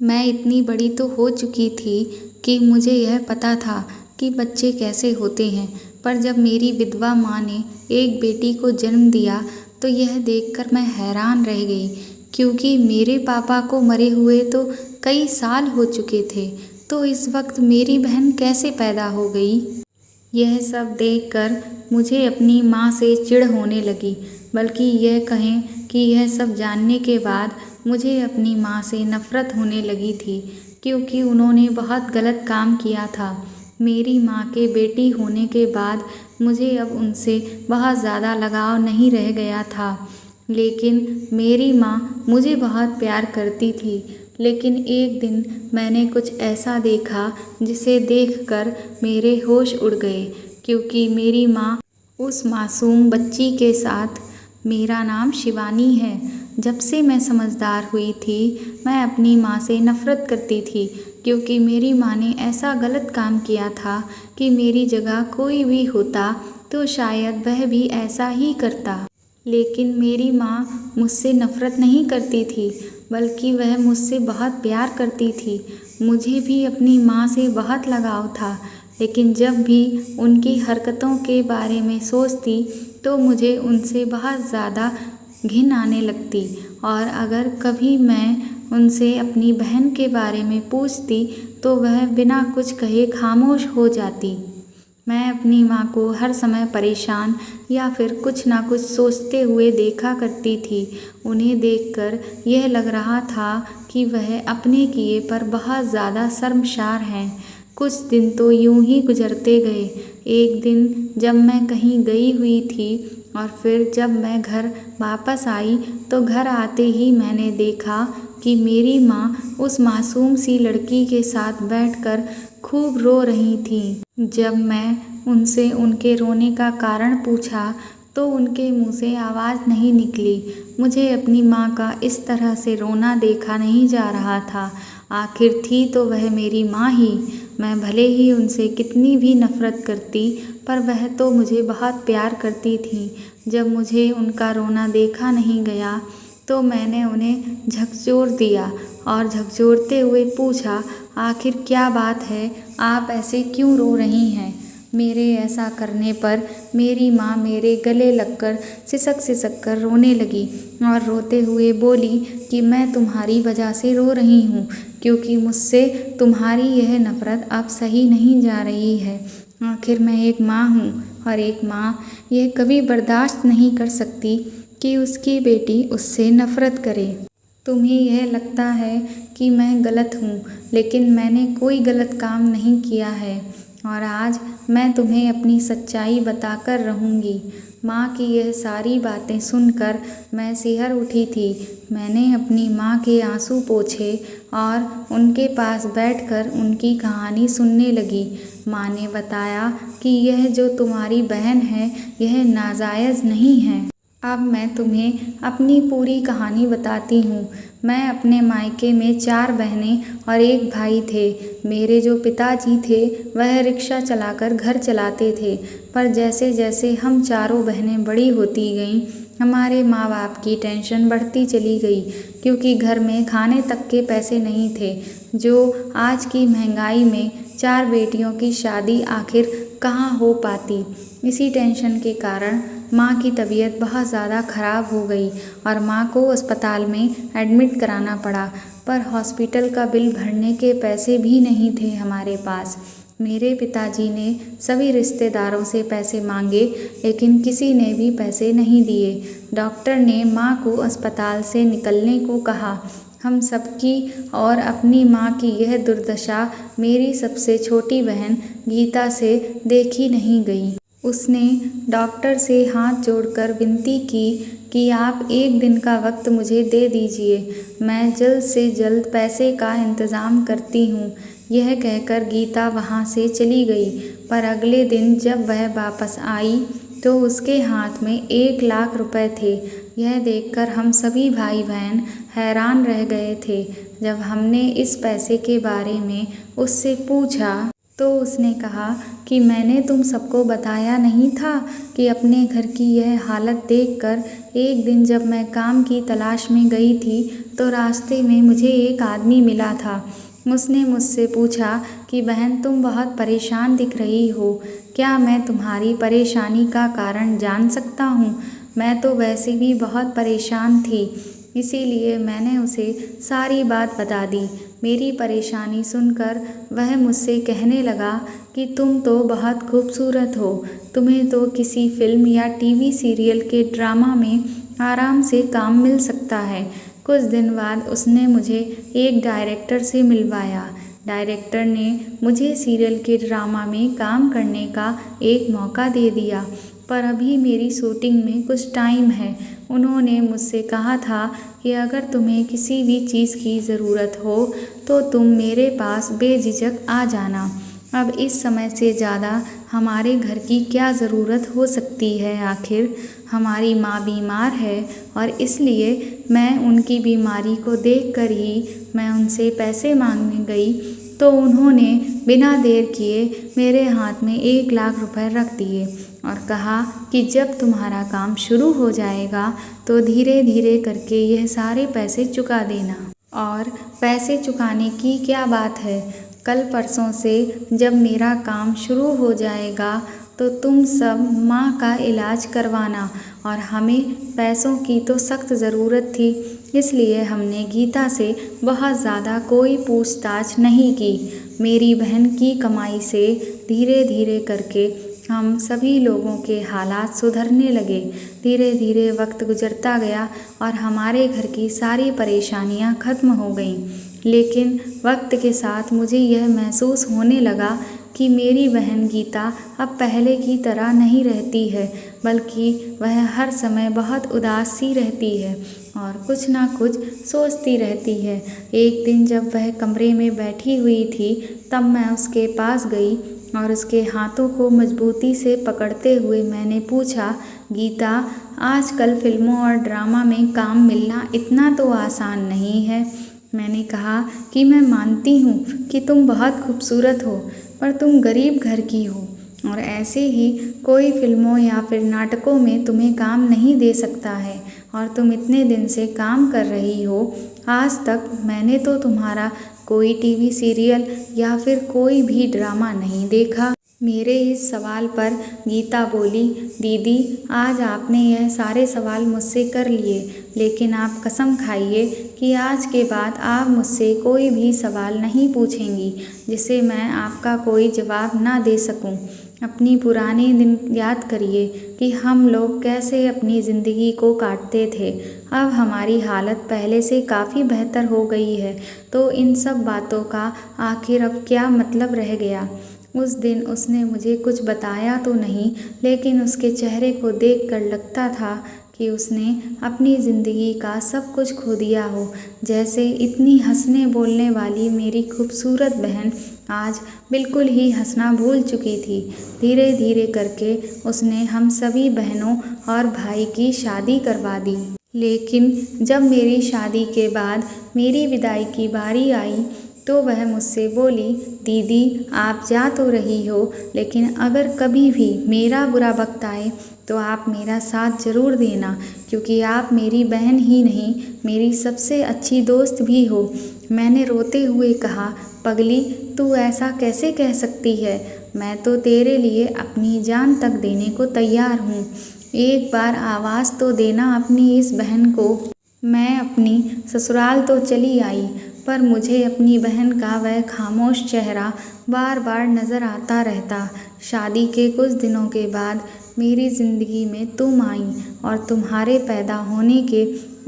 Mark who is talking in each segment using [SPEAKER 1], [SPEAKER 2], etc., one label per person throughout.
[SPEAKER 1] मैं इतनी बड़ी तो हो चुकी थी कि मुझे यह पता था कि बच्चे कैसे होते हैं, पर जब मेरी विधवा माँ ने एक बेटी को जन्म दिया तो यह देखकर मैं हैरान रह गई, क्योंकि मेरे पापा को मरे हुए तो कई साल हो चुके थे। तो इस वक्त मेरी बहन कैसे पैदा हो गई? यह सब देखकर मुझे अपनी माँ से चिढ़ होने लगी, बल्कि यह कहें कि यह सब जानने के बाद मुझे अपनी माँ से नफ़रत होने लगी थी, क्योंकि उन्होंने बहुत गलत काम किया था। मेरी माँ के बेटी होने के बाद मुझे अब उनसे बहुत ज़्यादा लगाव नहीं रह गया था। लेकिन मेरी माँ मुझे बहुत प्यार करती थी। लेकिन एक दिन मैंने कुछ ऐसा देखा जिसे देखकर मेरे होश उड़ गए, क्योंकि मेरी माँ उस मासूम बच्ची के साथ। मेरा नाम शिवानी है। जब से मैं समझदार हुई थी, मैं अपनी माँ से नफ़रत करती थी, क्योंकि मेरी माँ ने ऐसा गलत काम किया था कि मेरी जगह कोई भी होता तो शायद वह भी ऐसा ही करता। लेकिन मेरी माँ मुझसे नफ़रत नहीं करती थी, बल्कि वह मुझसे बहुत प्यार करती थी। मुझे भी अपनी माँ से बहुत लगाव था, लेकिन जब भी उनकी हरकतों के बारे में सोचती तो मुझे उनसे बहुत ज़्यादा घिन आने लगती। और अगर कभी मैं उनसे अपनी बहन के बारे में पूछती तो वह बिना कुछ कहे खामोश हो जाती। मैं अपनी माँ को हर समय परेशान या फिर कुछ ना कुछ सोचते हुए देखा करती थी। उन्हें देखकर यह लग रहा था कि वह अपने किए पर बहुत ज़्यादा शर्मसार हैं। कुछ दिन तो यूं ही गुजरते गए। एक दिन जब मैं कहीं गई हुई थी और फिर जब मैं घर वापस आई तो घर आते ही मैंने देखा कि मेरी माँ उस मासूम सी लड़की के साथ बैठकर खूब रो रही थी। जब मैं उनसे उनके रोने का कारण पूछा तो उनके मुंह से आवाज़ नहीं निकली। मुझे अपनी माँ का इस तरह से रोना देखा नहीं जा रहा था। आखिर थी तो वह मेरी माँ ही। मैं भले ही उनसे कितनी भी नफ़रत करती, पर वह तो मुझे बहुत प्यार करती थी। जब मुझे उनका रोना देखा नहीं गया तो मैंने उन्हें झकझोर दिया और झकझोरते हुए पूछा, आखिर क्या बात है, आप ऐसे क्यों रो रही हैं? मेरे ऐसा करने पर मेरी माँ मेरे गले लगकर सिसक सिसक कर रोने लगी और रोते हुए बोली कि मैं तुम्हारी वजह से रो रही हूँ, क्योंकि मुझसे तुम्हारी यह नफ़रत अब सही नहीं जा रही है। आखिर मैं एक माँ हूँ और एक माँ यह कभी बर्दाश्त नहीं कर सकती कि उसकी बेटी उससे नफ़रत करे। तुम्हें यह लगता है कि मैं गलत हूँ, लेकिन मैंने कोई गलत काम नहीं किया है और आज मैं तुम्हें अपनी सच्चाई बताकर रहूँगी। माँ की यह सारी बातें सुनकर मैं सिहर उठी थी। मैंने अपनी माँ के आंसू पोंछे और उनके पास बैठकर उनकी कहानी सुनने लगी। माँ ने बताया कि यह जो तुम्हारी बहन है यह नाजायज़ नहीं है। अब मैं तुम्हें अपनी पूरी कहानी बताती हूँ। मैं अपने मायके में 4 बहनें और एक भाई थे। मेरे जो पिताजी थे वह रिक्शा चलाकर घर चलाते थे, पर जैसे जैसे हम चारों बहनें बड़ी होती गईं, हमारे माँ बाप की टेंशन बढ़ती चली गई, क्योंकि घर में खाने तक के पैसे नहीं थे। जो आज की महंगाई में 4 बेटियों की शादी आखिर कहाँ हो पाती। इसी टेंशन के कारण माँ की तबीयत बहुत ज़्यादा ख़राब हो गई और माँ को अस्पताल में एडमिट कराना पड़ा, पर हॉस्पिटल का बिल भरने के पैसे भी नहीं थे हमारे पास। मेरे पिताजी ने सभी रिश्तेदारों से पैसे मांगे, लेकिन किसी ने भी पैसे नहीं दिए। डॉक्टर ने माँ को अस्पताल से निकलने को कहा। हम सबकी और अपनी माँ की यह दुर्दशा मेरी सबसे छोटी बहन गीता से देखी नहीं गई। उसने डॉक्टर से हाथ जोड़कर विनती की कि आप एक दिन का वक्त मुझे दे दीजिए, मैं जल्द से जल्द पैसे का इंतज़ाम करती हूँ। यह कहकर गीता वहाँ से चली गई, पर अगले दिन जब वह वापस आई तो उसके हाथ में 1 लाख रुपए थे। यह देखकर हम सभी भाई बहन हैरान रह गए थे। जब हमने इस पैसे के बारे में उससे पूछा तो उसने कहा कि मैंने तुम सबको बताया नहीं था कि अपने घर की यह हालत देखकर एक दिन जब मैं काम की तलाश में गई थी तो रास्ते में मुझे एक आदमी मिला था। उसने मुझसे पूछा कि बहन तुम बहुत परेशान दिख रही हो, क्या मैं तुम्हारी परेशानी का कारण जान सकता हूँ? मैं तो वैसे भी बहुत परेशान थी, इसीलिए मैंने उसे सारी बात बता दी। मेरी परेशानी सुनकर वह मुझसे कहने लगा कि तुम तो बहुत खूबसूरत हो, तुम्हें तो किसी फिल्म या टीवी सीरियल के ड्रामा में आराम से काम मिल सकता है। कुछ दिन बाद उसने मुझे एक डायरेक्टर से मिलवाया। डायरेक्टर ने मुझे सीरियल के ड्रामा में काम करने का एक मौका दे दिया, पर अभी मेरी शूटिंग में कुछ टाइम है। उन्होंने मुझसे कहा था कि अगर तुम्हें किसी भी चीज़ की ज़रूरत हो तो तुम मेरे पास बेझिझक आ जाना। अब इस समय से ज़्यादा हमारे घर की क्या ज़रूरत हो सकती है? आखिर हमारी माँ बीमार है और इसलिए मैं उनकी बीमारी को देखकर ही मैं उनसे पैसे मांगने गई तो उन्होंने बिना देर किए मेरे हाथ में 1 लाख रुपए रख दिए और कहा कि जब तुम्हारा काम शुरू हो जाएगा तो धीरे धीरे करके यह सारे पैसे चुका देना। और पैसे चुकाने की क्या बात है, कल परसों से जब मेरा काम शुरू हो जाएगा तो तुम सब माँ का इलाज करवाना। और हमें पैसों की तो सख्त ज़रूरत थी, इसलिए हमने गीता से बहुत ज़्यादा कोई पूछताछ नहीं की। मेरी बहन की कमाई से धीरे धीरे करके हम सभी लोगों के हालात सुधरने लगे। धीरे धीरे वक्त गुजरता गया और हमारे घर की सारी परेशानियां ख़त्म हो गईं। लेकिन वक्त के साथ मुझे यह महसूस होने लगा कि मेरी बहन गीता अब पहले की तरह नहीं रहती है, बल्कि वह हर समय बहुत उदास सी रहती है और कुछ ना कुछ सोचती रहती है। एक दिन जब वह कमरे में बैठी हुई थी तब मैं उसके पास गई और उसके हाथों को मजबूती से पकड़ते हुए मैंने पूछा, गीता, आजकल फिल्मों और ड्रामा में काम मिलना इतना तो आसान नहीं है। मैंने कहा कि मैं मानती हूँ कि तुम बहुत खूबसूरत हो, पर तुम गरीब घर की हो और ऐसे ही कोई फिल्मों या फिर नाटकों में तुम्हें काम नहीं दे सकता है और तुम इतने दिन से काम कर रही हो। आज तक मैंने तो तुम्हारा कोई टीवी सीरियल या फिर कोई भी ड्रामा नहीं देखा। मेरे इस सवाल पर गीता बोली, दीदी, आज आपने यह सारे सवाल मुझसे कर लिए, लेकिन आप कसम खाइए कि आज के बाद आप मुझसे कोई भी सवाल नहीं पूछेंगी जिसे मैं आपका कोई जवाब ना दे सकूं। अपनी पुराने दिन याद करिए कि हम लोग कैसे अपनी ज़िंदगी को काटते थे। अब हमारी हालत पहले से काफ़ी बेहतर हो गई है, तो इन सब बातों का आखिर अब क्या मतलब रह गया। उस दिन उसने मुझे कुछ बताया तो नहीं, लेकिन उसके चेहरे को देखकर लगता था कि उसने अपनी ज़िंदगी का सब कुछ खो दिया हो। जैसे इतनी हंसने बोलने वाली मेरी खूबसूरत बहन आज बिल्कुल ही हंसना भूल चुकी थी। धीरे धीरे करके उसने हम सभी बहनों और भाई की शादी करवा दी। लेकिन जब मेरी शादी के बाद मेरी विदाई की बारी आई तो वह मुझसे बोली, दीदी, आप जा तो रही हो, लेकिन अगर कभी भी मेरा बुरा वक्त आए तो आप मेरा साथ ज़रूर देना, क्योंकि आप मेरी बहन ही नहीं, मेरी सबसे अच्छी दोस्त भी हो। मैंने रोते हुए कहा, पगली, तू ऐसा कैसे कह सकती है? मैं तो तेरे लिए अपनी जान तक देने को तैयार हूँ। एक बार आवाज़ तो देना अपनी इस बहन को। मैं अपनी ससुराल तो चली आई, पर मुझे अपनी बहन का वह खामोश चेहरा बार बार नज़र आता रहता। शादी के कुछ दिनों के बाद मेरी ज़िंदगी में तुम आई और तुम्हारे पैदा होने के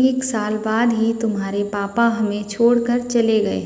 [SPEAKER 1] 1 साल बाद ही तुम्हारे पापा हमें छोड़कर चले गए।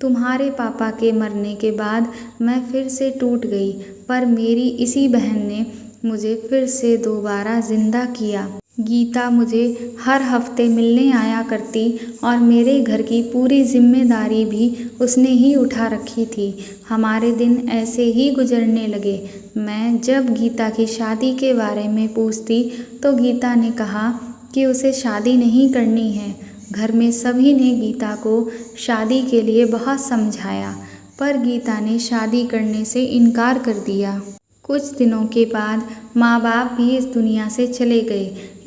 [SPEAKER 1] तुम्हारे पापा के मरने के बाद मैं फिर से टूट गई, पर मेरी इसी बहन ने मुझे फिर से दोबारा ज़िंदा किया। गीता मुझे हर हफ्ते मिलने आया करती और मेरे घर की पूरी जिम्मेदारी भी उसने ही उठा रखी थी। हमारे दिन ऐसे ही गुजरने लगे। मैं जब गीता की शादी के बारे में पूछती तो गीता ने कहा कि उसे शादी नहीं करनी है। घर में सभी ने गीता को शादी के लिए बहुत समझाया, पर गीता ने शादी करने से इनकार कर दिया। कुछ दिनों के बाद माँ बाप भी इस दुनिया से चले गए।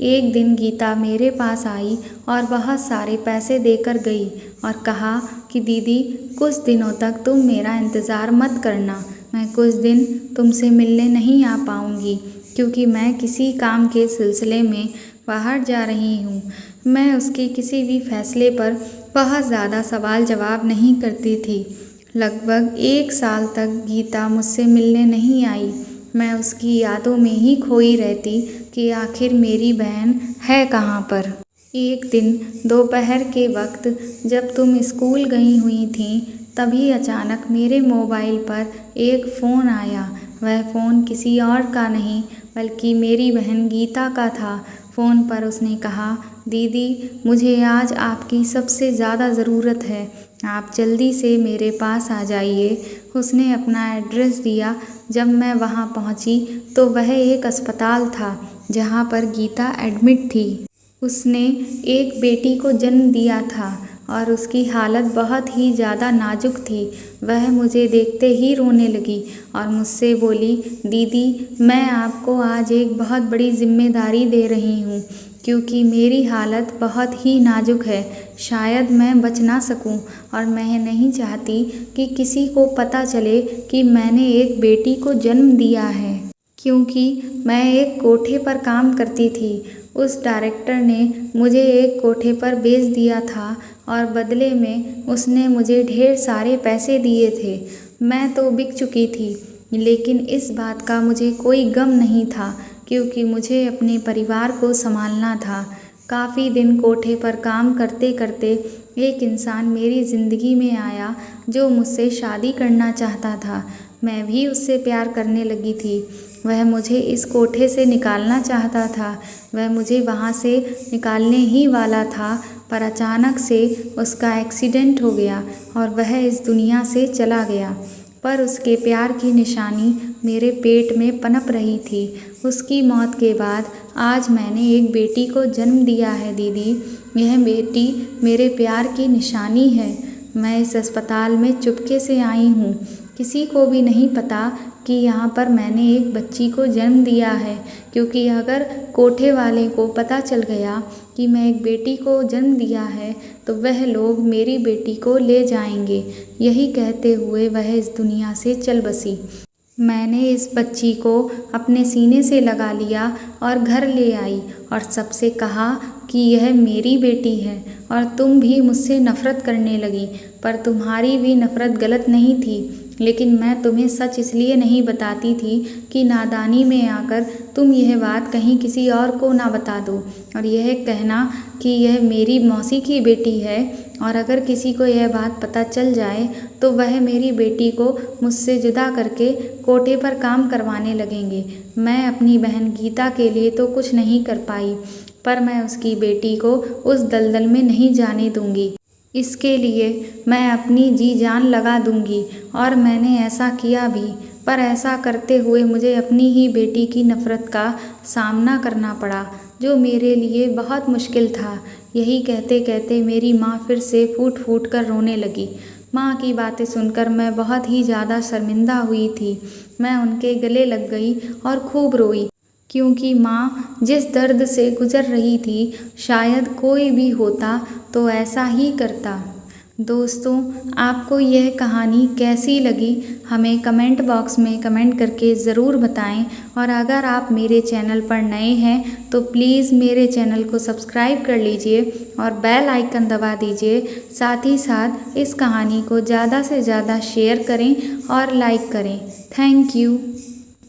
[SPEAKER 1] एक दिन गीता मेरे पास आई और बहुत सारे पैसे देकर गई और कहा कि दीदी कुछ दिनों तक तुम मेरा इंतज़ार मत करना, मैं कुछ दिन तुमसे मिलने नहीं आ पाऊँगी क्योंकि मैं किसी काम के सिलसिले में बाहर जा रही हूँ। मैं उसके किसी भी फैसले पर बहुत ज़्यादा सवाल जवाब नहीं करती थी। लगभग 1 साल तक गीता मुझसे मिलने नहीं आई। मैं उसकी यादों में ही खोई रहती कि आखिर मेरी बहन है कहाँ पर। एक दिन दोपहर के वक्त जब तुम स्कूल गई हुई थीं, तभी अचानक मेरे मोबाइल पर एक फ़ोन आया। वह फ़ोन किसी और का नहीं बल्कि मेरी बहन गीता का था। फ़ोन पर उसने कहा, दीदी मुझे आज आपकी सबसे ज़्यादा ज़रूरत है, आप जल्दी से मेरे पास आ जाइए। उसने अपना एड्रेस दिया। जब मैं वहाँ पहुँची तो वह एक अस्पताल था जहाँ पर गीता एडमिट थी। उसने एक बेटी को जन्म दिया था और उसकी हालत बहुत ही ज़्यादा नाजुक थी। वह मुझे देखते ही रोने लगी और मुझसे बोली, दीदी मैं आपको आज एक बहुत बड़ी जिम्मेदारी दे रही हूँ क्योंकि मेरी हालत बहुत ही नाजुक है। शायद मैं बच ना सकूं और मैं नहीं चाहती कि किसी को पता चले कि मैंने एक बेटी को जन्म दिया है, क्योंकि मैं एक कोठे पर काम करती थी। उस डायरेक्टर ने मुझे एक कोठे पर भेज दिया था और बदले में उसने मुझे ढेर सारे पैसे दिए थे। मैं तो बिक चुकी थी, लेकिन इस बात का मुझे कोई गम नहीं था क्योंकि मुझे अपने परिवार को संभालना था। काफ़ी दिन कोठे पर काम करते करते एक इंसान मेरी ज़िंदगी में आया जो मुझसे शादी करना चाहता था। मैं भी उससे प्यार करने लगी थी। वह मुझे इस कोठे से निकालना चाहता था। वह मुझे वहाँ से निकालने ही वाला था, पर अचानक से उसका एक्सीडेंट हो गया और वह इस दुनिया से चला गया। पर उसके प्यार की निशानी मेरे पेट में पनप रही थी। उसकी मौत के बाद आज मैंने एक बेटी को जन्म दिया है दीदी। यह बेटी मेरे प्यार की निशानी है। मैं इस अस्पताल में चुपके से आई हूँ। किसी को भी नहीं पता कि यहाँ पर मैंने एक बच्ची को जन्म दिया है, क्योंकि अगर कोठे वाले को पता चल गया कि मैं एक बेटी को जन्म दिया है तो वह लोग मेरी बेटी को ले जाएंगे। यही कहते हुए वह इस दुनिया से चल बसी। मैंने इस बच्ची को अपने सीने से लगा लिया और घर ले आई और सबसे कहा कि यह मेरी बेटी है और तुम भी मुझसे नफ़रत करने लगी। पर तुम्हारी भी नफ़रत गलत नहीं थी, लेकिन मैं तुम्हें सच इसलिए नहीं बताती थी कि नादानी में आकर तुम यह बात कहीं किसी और को ना बता दो और यह कहना कि यह मेरी मौसी की बेटी है, और अगर किसी को यह बात पता चल जाए तो वह मेरी बेटी को मुझसे जुदा करके कोठे पर काम करवाने लगेंगे। मैं अपनी बहन गीता के लिए तो कुछ नहीं कर पाई, पर मैं उसकी बेटी को उस दलदल में नहीं जाने दूंगी। इसके लिए मैं अपनी जी जान लगा दूंगी और मैंने ऐसा किया भी, पर ऐसा करते हुए मुझे अपनी ही बेटी की नफ़रत का सामना करना पड़ा, जो मेरे लिए बहुत मुश्किल था। यही कहते कहते मेरी माँ फिर से फूट फूट कर रोने लगी। माँ की बातें सुनकर मैं बहुत ही ज़्यादा शर्मिंदा हुई थी। मैं उनके गले लग गई और खूब रोई, क्योंकि माँ जिस दर्द से गुजर रही थी शायद कोई भी होता तो ऐसा ही करता। दोस्तों, आपको यह कहानी कैसी लगी हमें कमेंट बॉक्स में कमेंट करके ज़रूर बताएं, और अगर आप मेरे चैनल पर नए हैं तो प्लीज़ मेरे चैनल को सब्सक्राइब कर लीजिए और बेल आइकन दबा दीजिए। साथ ही साथ इस कहानी को ज़्यादा से ज़्यादा शेयर करें और लाइक करें। Thank you.